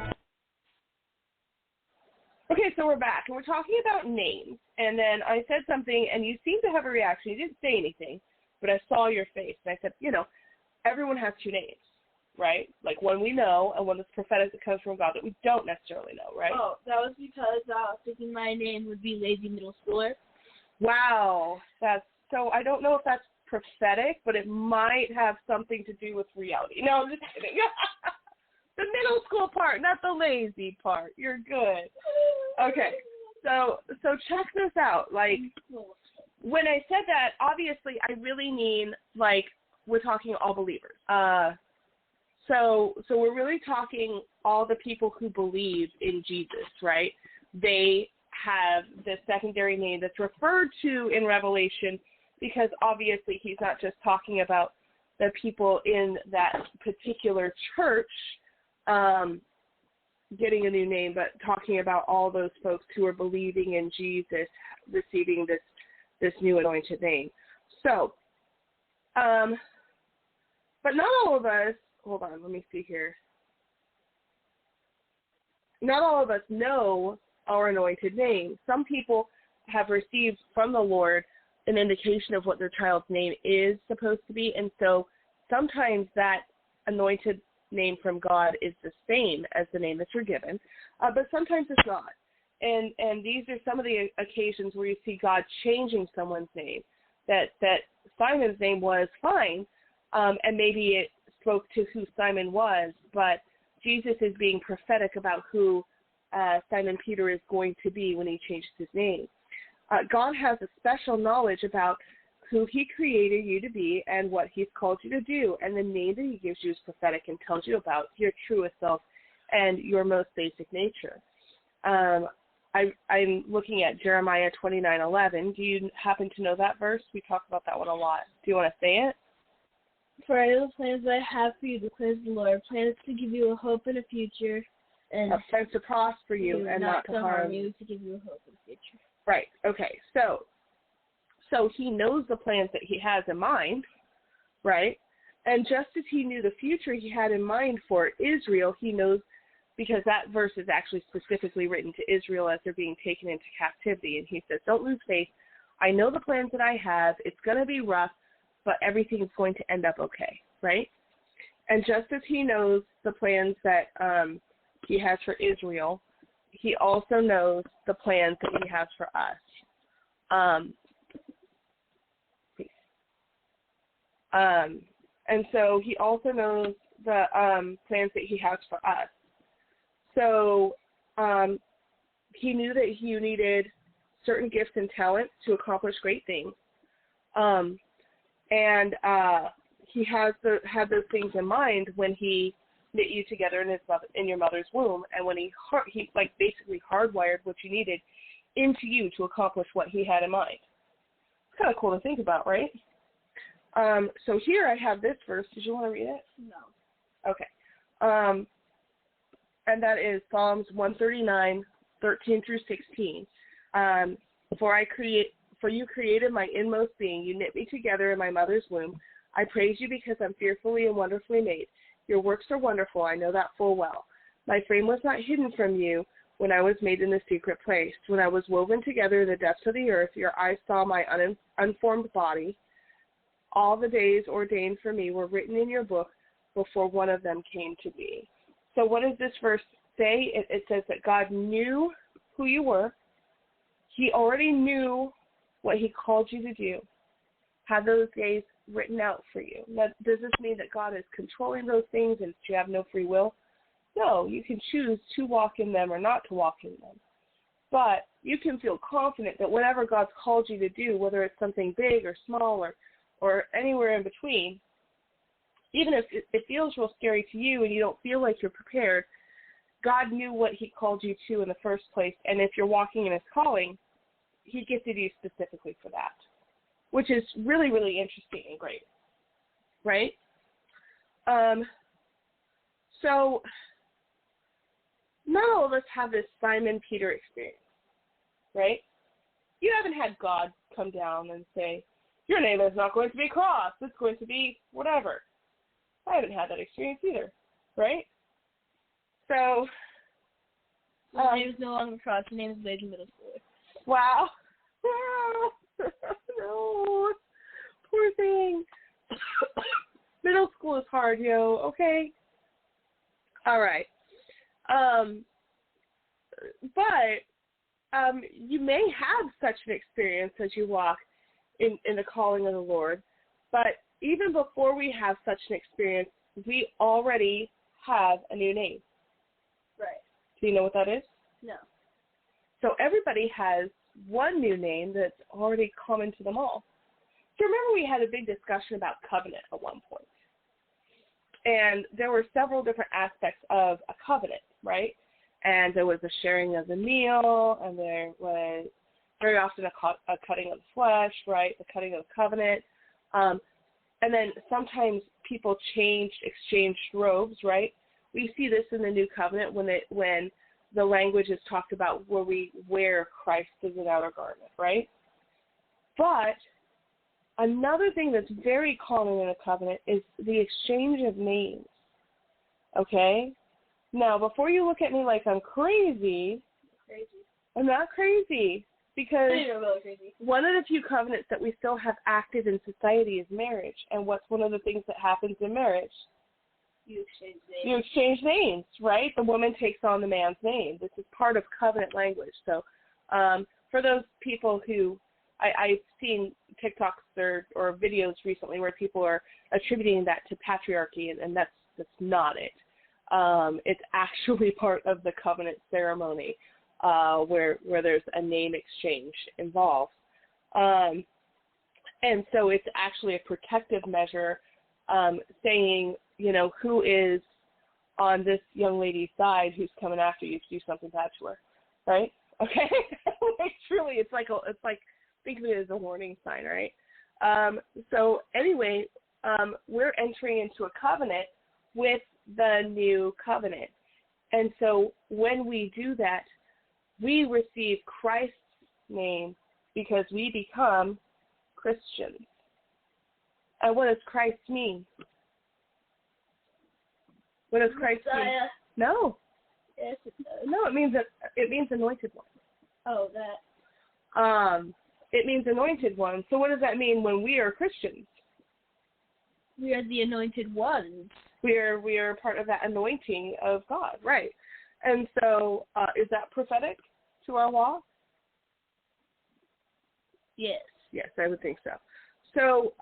Speaker 2: Okay, so we're back, and we're talking about names. And then I said something, and you seemed to have a reaction. You didn't say anything, but I saw your face, and I said, everyone has two names, right? Like one we know and one that's prophetic that comes from God that we don't necessarily know, right?
Speaker 3: Oh, that was because I was thinking my name would be Lazy Middle Schooler.
Speaker 2: Wow. So I don't know if that's prophetic, but it might have something to do with reality. No, I'm just kidding. The middle school part, not the lazy part. You're good. Okay. So check this out. Like, when I said that, obviously I really mean, like, we're talking all believers. So we're really talking all the people who believe in Jesus, right? They have the secondary name that's referred to in Revelation because obviously he's not just talking about the people in that particular church getting a new name, but talking about all those folks who are believing in Jesus, receiving this new anointed name. So, but not all of us, hold on, let me see here. not all of us know our anointed name. Some people have received from the Lord an indication of what their child's name is supposed to be, and so sometimes that anointed name from God is the same as the name that you're given, but sometimes it's not. And these are some of the occasions where you see God changing someone's name. That Simon's name was fine, and maybe it spoke to who Simon was, but Jesus is being prophetic about who Simon Peter is going to be when he changes his name. God has a special knowledge about who he created you to be and what he's called you to do, and the name that he gives you is prophetic and tells you about your truest self and your most basic nature. I'm looking at Jeremiah 29:11. Do you happen to know that verse? We talk about that one a lot. Do you want to say it?
Speaker 3: For I know the plans that I have for you, declares the Lord, plans to give you a hope and a future, and
Speaker 2: plans to prosper you and not to harm
Speaker 3: you, to give you a hope and a future.
Speaker 2: Right. Okay. So he knows the plans that he has in mind, right? And just as he knew the future he had in mind for Israel, he knows, because that verse is actually specifically written to Israel as they're being taken into captivity. And he says, don't lose faith. I know the plans that I have. It's going to be rough, but everything's going to end up okay, right? And just as he knows the plans that he has for Israel, he also knows the plans that he has for us. And so he also knows the plans that he has for us. So he knew that you needed certain gifts and talents to accomplish great things. And he had those things in mind when he knit you together in your mother's womb, and when he like basically hardwired what you needed into you to accomplish what he had in mind. It's kind of cool to think about, right? So here I have this verse. Did you want to read it?
Speaker 3: No.
Speaker 2: Okay. And that is Psalms 139, 13 through 16. For you created my inmost being. You knit me together in my mother's womb. I praise you because I'm fearfully and wonderfully made. Your works are wonderful. I know that full well. My frame was not hidden from you when I was made in the secret place. When I was woven together in the depths of the earth, your eyes saw my unformed body. All the days ordained for me were written in your book before one of them came to be. So what does this verse say? It says that God knew who you were. He already knew what he called you to do, had those days written out for you. Now, does this mean that God is controlling those things and you have no free will? No, you can choose to walk in them or not to walk in them. But you can feel confident that whatever God's called you to do, whether it's something big or small or anywhere in between, even if it feels real scary to you and you don't feel like you're prepared, God knew what he called you to in the first place, and if you're walking in his calling, he gifted you specifically for that, which is really, really interesting and great, right? So not all of us have this Simon Peter experience, right? You haven't had God come down and say, your name is not going to be Cross, it's going to be whatever. I haven't had that experience either, right? So,
Speaker 3: my name is no longer Cross. My name is Wade, middle schooler.
Speaker 2: Wow. No. Poor thing. Middle school is hard, yo. Okay. All right. But you may have such an experience as you walk in the calling of the Lord. But even before we have such an experience, we already have a new name.
Speaker 3: Right.
Speaker 2: Do you know what that is?
Speaker 3: No.
Speaker 2: So everybody has one new name that's already common to them all. So remember we had a big discussion about covenant at one point. And there were several different aspects of a covenant, right? And there was the sharing of the meal, and there was very often a cutting of the flesh, right? The cutting of the covenant. And then sometimes people exchanged robes, right? We see this in the new covenant when the language is talked about where we wear Christ as an outer garment, right? But another thing that's very common in a covenant is the exchange of names, okay? Now, before you look at me like I'm crazy, I'm not crazy, because one of the few covenants that we still have active in society is marriage. And what's one of the things that happens in marriage?
Speaker 3: You exchange names.
Speaker 2: You exchange names, right? The woman takes on the man's name. This is part of covenant language. So for those people who, I've seen TikToks or videos recently where people are attributing that to patriarchy, and that's not it. It's actually part of the covenant ceremony where there's a name exchange involved. And so it's actually a protective measure saying, who is on this young lady's side who's coming after you to do something bad to her, right? Okay? Truly, it's like think of it as a warning sign, right? So anyway, we're entering into a covenant with the new covenant. And so when we do that, we receive Christ's name because we become Christians. And what does Christ mean? What does Christ mean? No.
Speaker 3: Yes, it does.
Speaker 2: No, it means anointed one.
Speaker 3: Oh, that.
Speaker 2: It means anointed one. So what does that mean when we are Christians?
Speaker 3: We are the anointed ones.
Speaker 2: We are part of that anointing of God, right? And so, is that prophetic to our law?
Speaker 3: Yes.
Speaker 2: Yes, I would think so. So,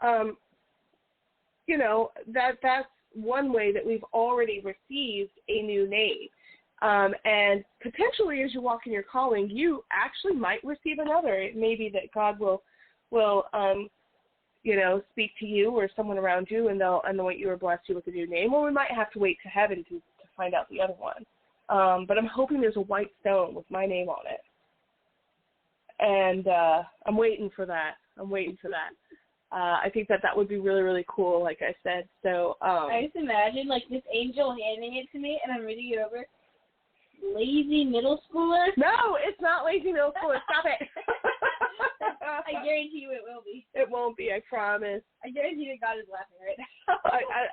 Speaker 2: that's one way that we've already received a new name. And potentially as you walk in your calling, you actually might receive another. It may be that God will speak to you or someone around you, and they'll anoint you or bless you with a new name, or we might have to wait to heaven to find out the other one. But I'm hoping there's a white stone with my name on it. And I'm waiting for that. I think that would be really, really cool, like I said. So
Speaker 3: I just imagine, this angel handing it to me, and I'm reading it over. Lazy middle schooler?
Speaker 2: No, it's not lazy middle schooler. Stop it.
Speaker 3: I guarantee you it will be.
Speaker 2: It won't be, I promise.
Speaker 3: I guarantee you God is laughing right now.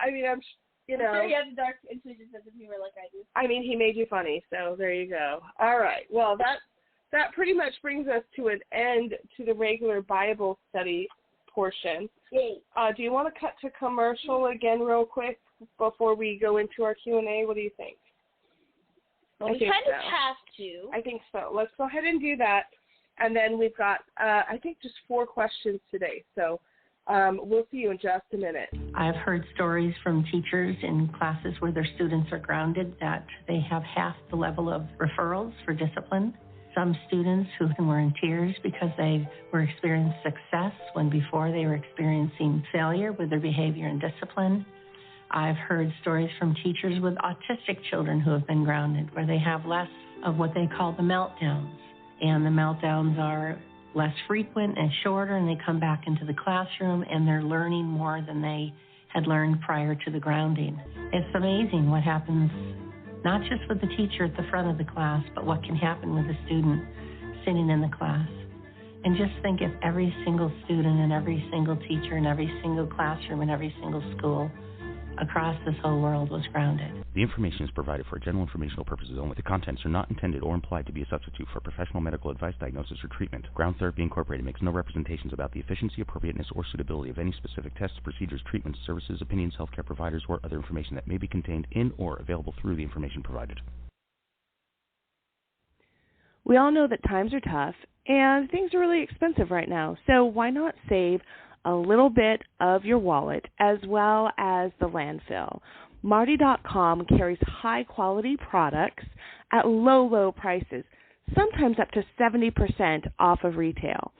Speaker 2: I mean, I'm
Speaker 3: sure he has a dark and twisted sense of humor like I do.
Speaker 2: I mean, he made you funny, so there you go. All right. Well, that pretty much brings us to an end to the regular Bible study portion.
Speaker 3: Yay.
Speaker 2: Do you want to cut to commercial again real quick before we go into our Q&A? What do you think?
Speaker 3: Well, we kind of have to.
Speaker 2: I think so. Let's go ahead and do that. And then we've got, I think, just 4 questions today. So we'll see you in just a minute.
Speaker 14: I've heard stories from teachers in classes where their students are grounded that they have half the level of referrals for discipline. Some students who were in tears because they were experiencing success when before they were experiencing failure with their behavior and discipline. I've heard stories from teachers with autistic children who have been grounded, where they have less of what they call the meltdowns. And the meltdowns are less frequent and shorter, and they come back into the classroom, and they're learning more than they had learned prior to the grounding. It's amazing what happens, not just with the teacher at the front of the class, but what can happen with the student sitting in the class. And just think if every single student and every single teacher and every single classroom and every single school across this whole world was grounded.
Speaker 13: The information is provided for general informational purposes only. The contents are not intended or implied to be a substitute for professional medical advice, diagnosis, or treatment. Ground Therapy Incorporated makes no representations about the efficiency, appropriateness, or suitability of any specific tests, procedures, treatments, services, opinions, healthcare providers, or other information that may be contained in or available through the information provided.
Speaker 15: We all know that times are tough and things are really expensive right now, so why not save a little bit of your wallet as well as the landfill? Marty.com carries high-quality products at low prices, sometimes up to 70% off of retail.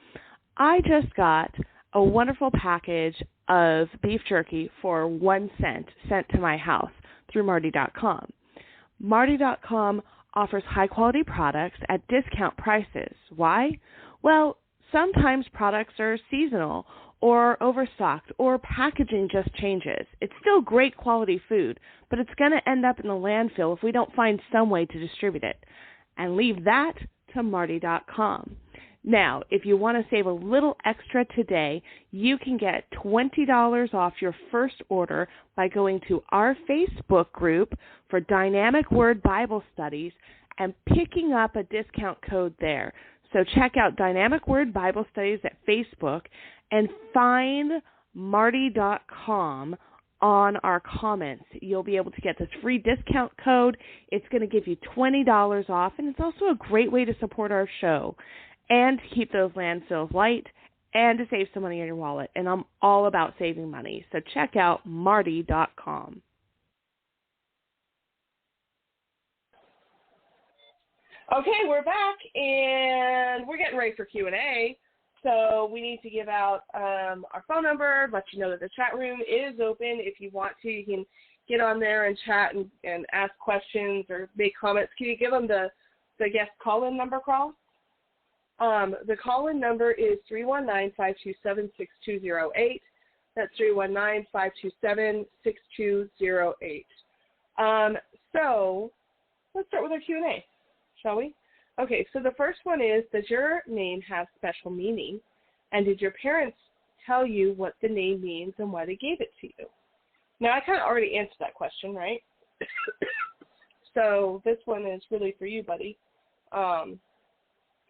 Speaker 15: I just got a wonderful package of beef jerky for 1 cent sent to my house through Marty.com. Marty.com offers high-quality products at discount prices. Why? Well, sometimes products are seasonal or overstocked, or packaging just changes. It's still great quality food, but it's going to end up in the landfill if we don't find some way to distribute it. And leave that to Marty.com. Now, if you want to save a little extra today, you can get $20 off your first order by going to our Facebook group for Dynamic Word Bible Studies and picking up a discount code there. So check out Dynamic Word Bible Studies at Facebook and find Marty.com on our comments. You'll be able to get this free discount code. It's going to give you $20 off, and it's also a great way to support our show and to keep those landfills light and to save some money in your wallet. And I'm all about saving money. So check out Marty.com.
Speaker 2: Okay, we're back, and we're getting ready for Q&A. So we need to give out our phone number, let you know that the chat room is open. If you want to, you can get on there and chat and ask questions or make comments. Can you give them the guest call-in number, Carl? The call-in number is 319-527-6208. That's 319-527-6208. So let's start with our Q&A, shall we? Okay, so the first one is, does your name have special meaning? And did your parents tell you what the name means and why they gave it to you? Now, I kind of already answered that question, right? So this one is really for you, buddy.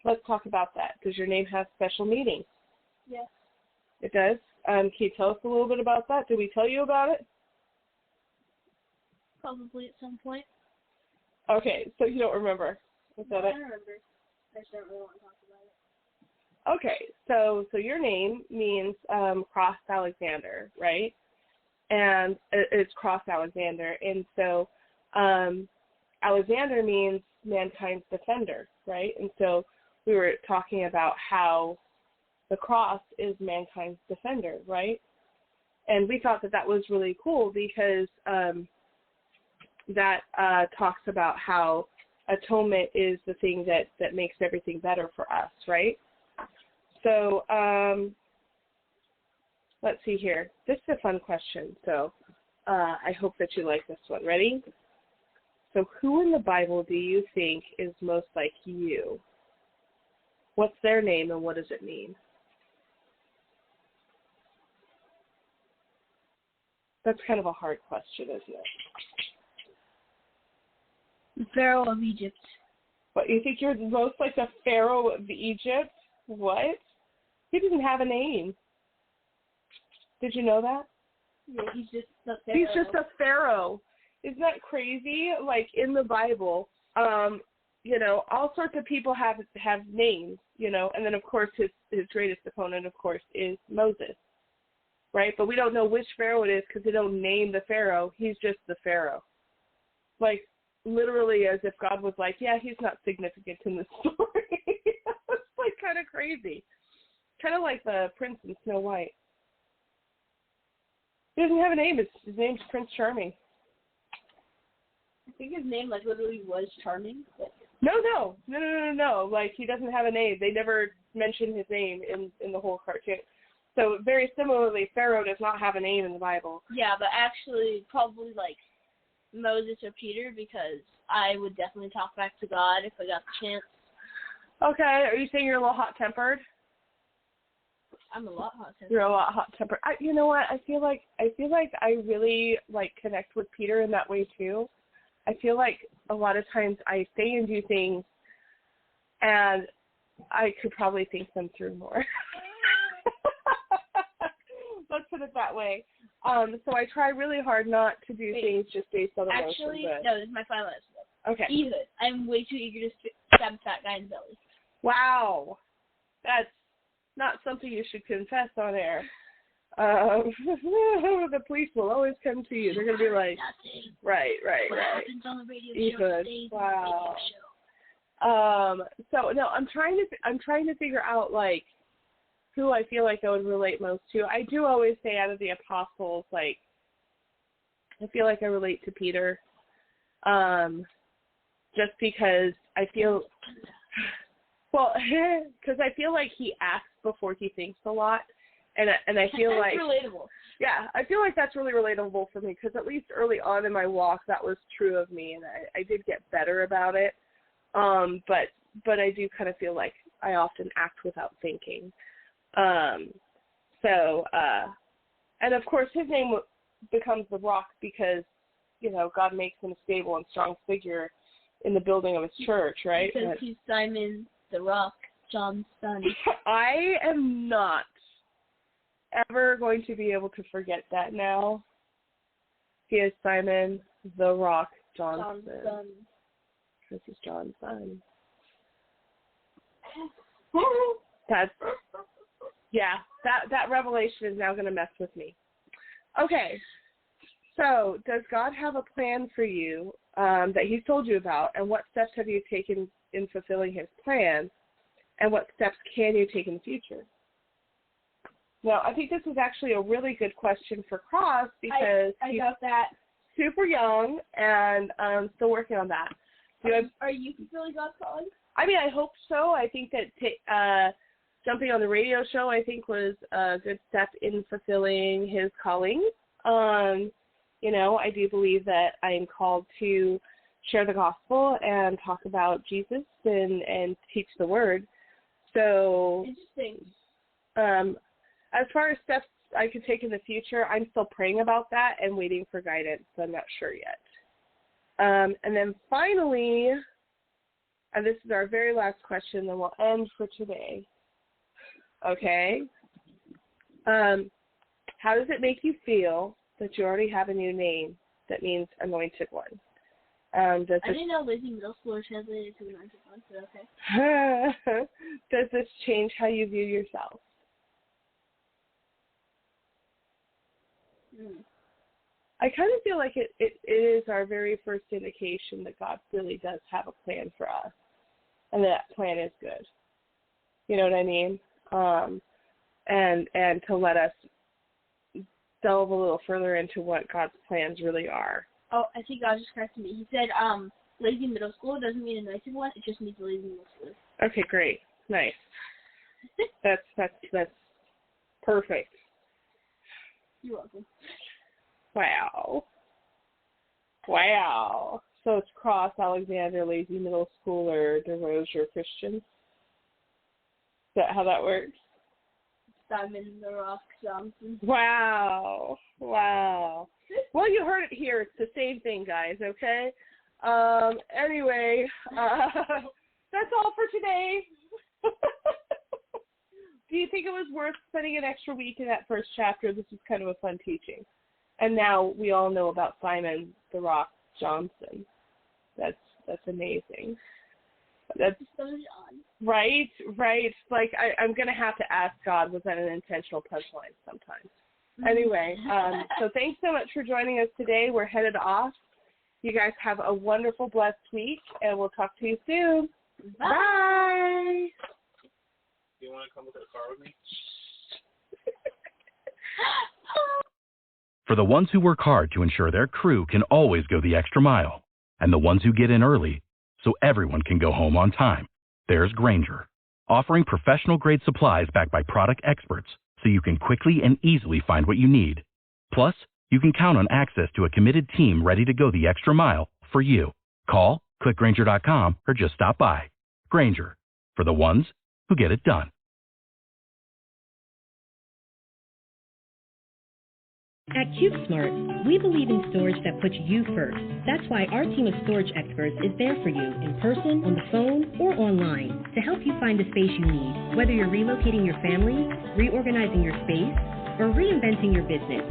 Speaker 2: Let's talk about that. Does your name have special meaning?
Speaker 3: Yes.
Speaker 2: It does? Can you tell us a little bit about that? Did we tell you about it?
Speaker 3: Probably at some point.
Speaker 2: Okay, so you don't remember. Is that it?
Speaker 3: I remember. I just don't really want to talk about it.
Speaker 2: Okay, so your name means Cross Alexander, right? And it's Cross Alexander. And so Alexander means mankind's defender, right? And so we were talking about how the cross is mankind's defender, right? And we thought that was really cool because that talks about how atonement is the thing that makes everything better for us, right? So let's see here. This is a fun question, so I hope that you like this one. Ready? So who in the Bible do you think is most like you? What's their name and what does it mean? That's kind of a hard question, isn't it?
Speaker 3: The Pharaoh of Egypt.
Speaker 2: What, you think you're most like the Pharaoh of Egypt? What? He didn't have a name. Did you know that?
Speaker 3: Yeah, he's just a pharaoh.
Speaker 2: He's just a pharaoh. Isn't that crazy? Like in the Bible, all sorts of people have names, and then of course his greatest opponent, of course, is Moses, right? But we don't know which pharaoh it is because they don't name the pharaoh. He's just the pharaoh. Like literally as if God was like, yeah, he's not significant in this story. It's like kind of crazy. Kind of like the prince in Snow White. He doesn't have a name. His name's Prince Charming.
Speaker 3: I think his name literally was Charming. But...
Speaker 2: No. Like he doesn't have a name. They never mention his name in the whole cartoon. So very similarly, Pharaoh does not have a name in the Bible.
Speaker 3: Yeah, but actually probably Moses or Peter, because I would definitely talk back to God if I got the chance.
Speaker 2: Okay, are you saying you're a little hot-tempered?
Speaker 3: I'm a lot hot-tempered.
Speaker 2: You're a lot hot-tempered. You know what? I feel like I really connect with Peter in that way too. I feel like a lot of times I say and do things, and I could probably think them through more. Let's put it that way. So I try really hard not to do things just based on emotion.
Speaker 3: Actually, no, this is my final answer.
Speaker 2: Okay.
Speaker 3: Ehud. I'm way too eager to stab a fat guy in the belly.
Speaker 2: Wow. That's not something you should confess on air. The police will always come to you. They're going to be like,
Speaker 3: nothing.
Speaker 2: Right.
Speaker 3: What happens on the radio show
Speaker 2: Ehud.
Speaker 3: stays
Speaker 2: Wow.
Speaker 3: on the radio show.
Speaker 2: So no, I'm trying to figure out who I feel like I would relate most to. I do always say out of the apostles, I feel like I relate to Peter, just because I feel, because I feel like he acts before he thinks a lot, and I feel
Speaker 3: that's
Speaker 2: like
Speaker 3: relatable.
Speaker 2: Yeah, I feel like that's really relatable for me because at least early on in my walk that was true of me, and I did get better about it. But I do kind of feel like I often act without thinking. And of course his name becomes the Rock because, God makes him a stable and strong figure in the building of his church, right?
Speaker 3: Because he's Simon the Rock, John's son.
Speaker 2: I am not ever going to be able to forget that now. He is Simon the Rock Johnson.
Speaker 3: John's son.
Speaker 2: This is John's son. That revelation is now going to mess with me. Okay, so does God have a plan for you that he's told you about, and what steps have you taken in fulfilling his plan, and what steps can you take in the future? Well, I think this is actually a really good question for Cross because
Speaker 3: I got that.
Speaker 2: Super young and still working on that.
Speaker 3: Are you fulfilling God's calling?
Speaker 2: I mean, I hope so. I think that jumping on the radio show, I think, was a good step in fulfilling his calling. I do believe that I am called to share the gospel and talk about Jesus and teach the word. So,
Speaker 3: interesting.
Speaker 2: As far as steps I could take in the future, I'm still praying about that and waiting for guidance. So I'm not sure yet. And then finally, and this is our very last question, then we'll end for today. Okay. How does it make you feel that you already have a new name that means anointed one?
Speaker 3: I didn't know Lizzie Middle School translated to anointed one, but okay.
Speaker 2: Does this change how you view yourself? I kind of feel like it is our very first indication that God really does have a plan for us, and that plan is good. You know what I mean? And to let us delve a little further into what God's plans really are.
Speaker 3: Oh, I think God just corrected me. He said, lazy middle school doesn't mean anointed one. It just means lazy middle school.
Speaker 2: Okay, great, nice. That's perfect.
Speaker 3: You're welcome.
Speaker 2: Wow. So it's Cross, Alexander, Lazy Middle Schooler, DeRozier Christian. Is that how that works?
Speaker 3: Simon the Rock Johnson.
Speaker 2: Wow. Well, you heard it here. It's the same thing, guys, okay? Anyway, that's all for today. Do you think it was worth spending an extra week in that first chapter? This is kind of a fun teaching. And now we all know about Simon the Rock Johnson. That's amazing. That's right. Like I'm gonna have to ask God, was that an intentional punchline sometimes? Anyway, so thanks so much for joining us today. We're headed off. You guys have a wonderful, blessed week, and we'll talk to you soon. Bye.
Speaker 16: Do you want to come look at the car with me?
Speaker 13: For the ones who work hard to ensure their crew can always go the extra mile, and the ones who get in early so everyone can go home on time, there's Grainger, offering professional-grade supplies backed by product experts so you can quickly and easily find what you need. Plus, you can count on access to a committed team ready to go the extra mile for you. Call, click Grainger.com, or just stop by. Grainger, for the ones who get it done.
Speaker 17: At CubeSmart, we believe in storage that puts you first. That's why our team of storage experts is there for you in person, on the phone, or online to help you find the space you need. Whether you're relocating your family, reorganizing your space, or reinventing your business,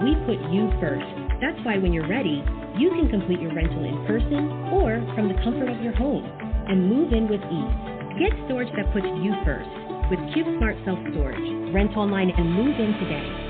Speaker 17: we put you first. That's why when you're ready, you can complete your rental in person or from the comfort of your home and move in with ease. Get storage that puts you first with CubeSmart Self-Storage. Rent online and move in today.